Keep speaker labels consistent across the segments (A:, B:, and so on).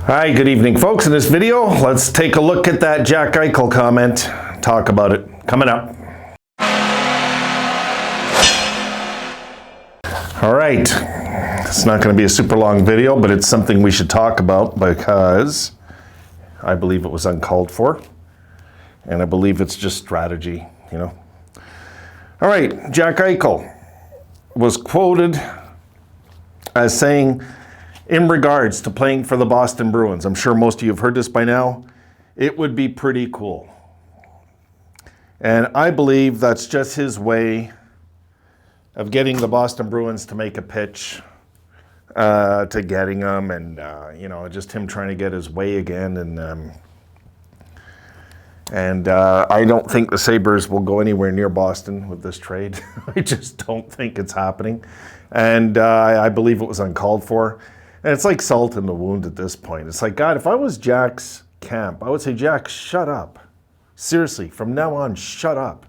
A: Hi, good evening, folks. In this video, let's take a look at that Jack Eichel comment. Talk about it coming up. All right, it's not going to be a super long video, but it's something we should talk about because I believe it was uncalled for, and I believe it's just strategy, you know. All right, Jack Eichel was quoted as saying, in regards to playing for the Boston Bruins, I'm sure most of you have heard this by now, it would be pretty cool. And I believe that's just his way of getting the Boston Bruins to make a pitch to getting them, and you know, just him trying to get his way again. And I don't think the Sabres will go anywhere near Boston with this trade. I just don't think it's happening. And I believe it was uncalled for. And it's like salt in the wound at this point. It's like, God, if I was Jack's camp, I would say, Jack, shut up. Seriously, from now on, shut up.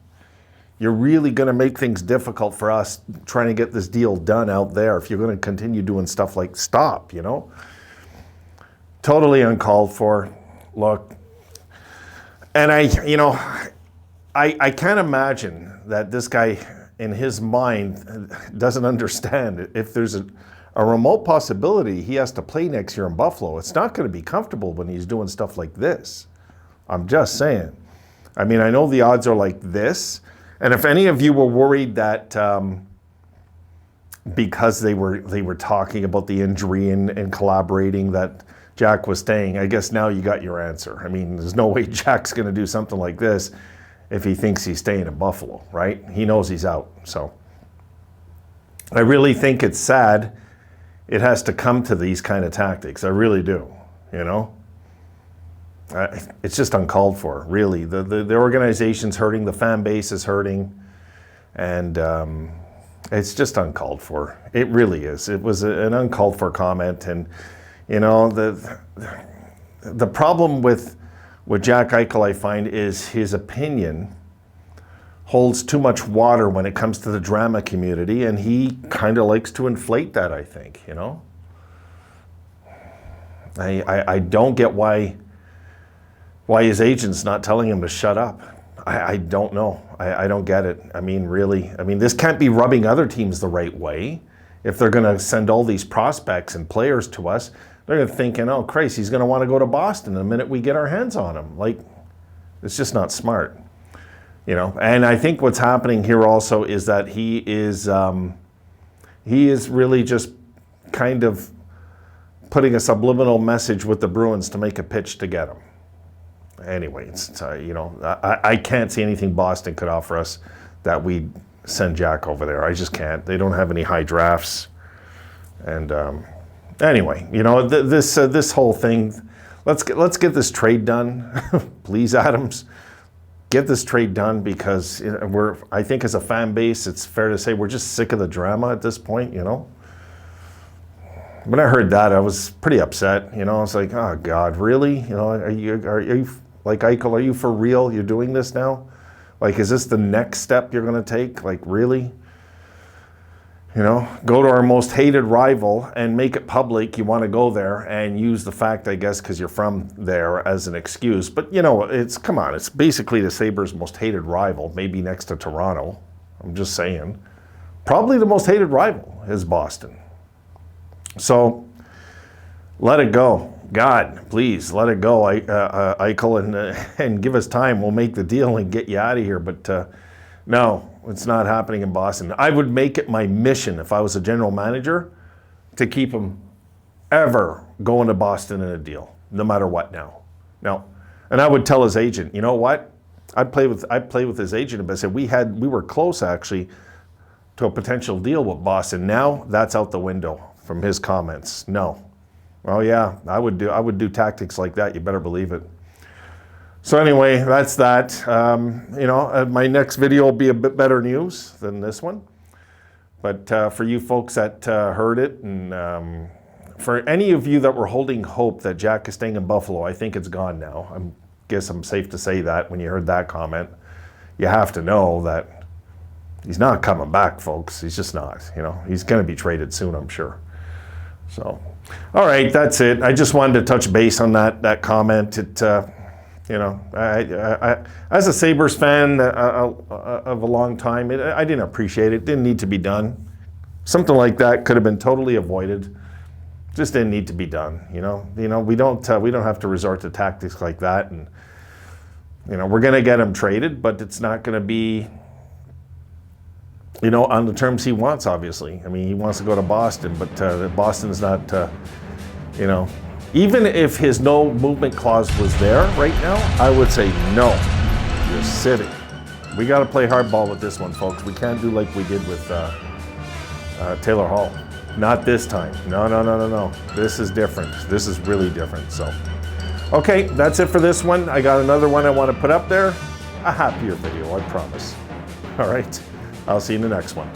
A: You're really going to make things difficult for us trying to get this deal done out there if you're going to continue doing stuff like stop, you know? Totally uncalled for. Look, and I can't imagine that this guy in his mind doesn't understand if there's a remote possibility he has to play next year in Buffalo. It's not going to be comfortable when he's doing stuff like this. I'm just saying. I mean, I know the odds are like this, and if any of you were worried that because they were talking about the injury and collaborating that Jack was staying, I guess now you got your answer. I mean, there's no way Jack's going to do something like this if he thinks he's staying in Buffalo, right? He knows he's out. So I really think it's sad it has to come to these kind of tactics. I really do, you know? It's just uncalled for, really. The organization's hurting, the fan base is hurting, and it's just uncalled for. It really is. It was an uncalled for comment, and, you know, the problem with Jack Eichel, I find, is his opinion holds too much water when it comes to the drama community, and he kind of likes to inflate that, I think, you know? I don't get why his agent's not telling him to shut up. I don't know. I don't get it. I mean, really. I mean, this can't be rubbing other teams the right way. If they're going to send all these prospects and players to us, they're thinking, oh, Christ, he's going to want to go to Boston the minute we get our hands on him. Like, it's just not smart. You know, and I think what's happening here also is that he is really just kind of putting a subliminal message with the Bruins to make a pitch to get him. Anyway, it's you know, I can't see anything Boston could offer us that we'd send Jack over there. I just can't. They don't have any high drafts. And anyway, you know, this whole thing. Let's get this trade done, please, Adams. Get this trade done, because I think as a fan base, it's fair to say we're just sick of the drama at this point, you know? When I heard that, I was pretty upset, you know? I was like, oh God, really? You know, are you like, Eichel, are you for real? You're doing this now? Like, is this the next step you're gonna take? Like, really? You know, go to our most hated rival and make it public you want to go there and use the fact, I guess, because you're from there as an excuse. But, you know, come on, it's basically the Sabres' most hated rival, maybe next to Toronto. I'm just saying. Probably the most hated rival is Boston. So, let it go. God, please, let it go, Eichel, and give us time. We'll make the deal and get you out of here. But no. It's not happening in Boston. I would make it my mission, if I was a general manager, to keep him ever going to Boston in a deal, no matter what now. No. And I would tell his agent, you know what? I'd play with his agent, but I said we were close actually to a potential deal with Boston. Now that's out the window from his comments. No. Oh yeah, I would do tactics like that, you better believe it. So anyway, that's that. You know, my next video will be a bit better news than this one. But for you folks that heard it, and for any of you that were holding hope that Jack is staying in Buffalo, I think it's gone now. I guess I'm safe to say that when you heard that comment. You have to know that he's not coming back, folks. He's just not. You know, he's going to be traded soon, I'm sure. So All right, that's it. I just wanted to touch base on that comment. It, you know, I as a Sabres fan of a long time, I didn't appreciate it. It didn't need to be done. Something like that could have been totally avoided. Just didn't need to be done. You know, we don't have to resort to tactics like that. And you know, we're going to get him traded, but it's not going to be, you know, on the terms he wants. Obviously, I mean, he wants to go to Boston, but Boston's not. You know, even if his no movement clause was there right now, I would say no. You're sitting. We got to play hardball with this one, folks. We can't do like we did with Taylor Hall. Not this time. No. This is different. This is really different. So, okay, that's it for this one. I got another one I want to put up there. A happier video, I promise. All right. I'll see you in the next one.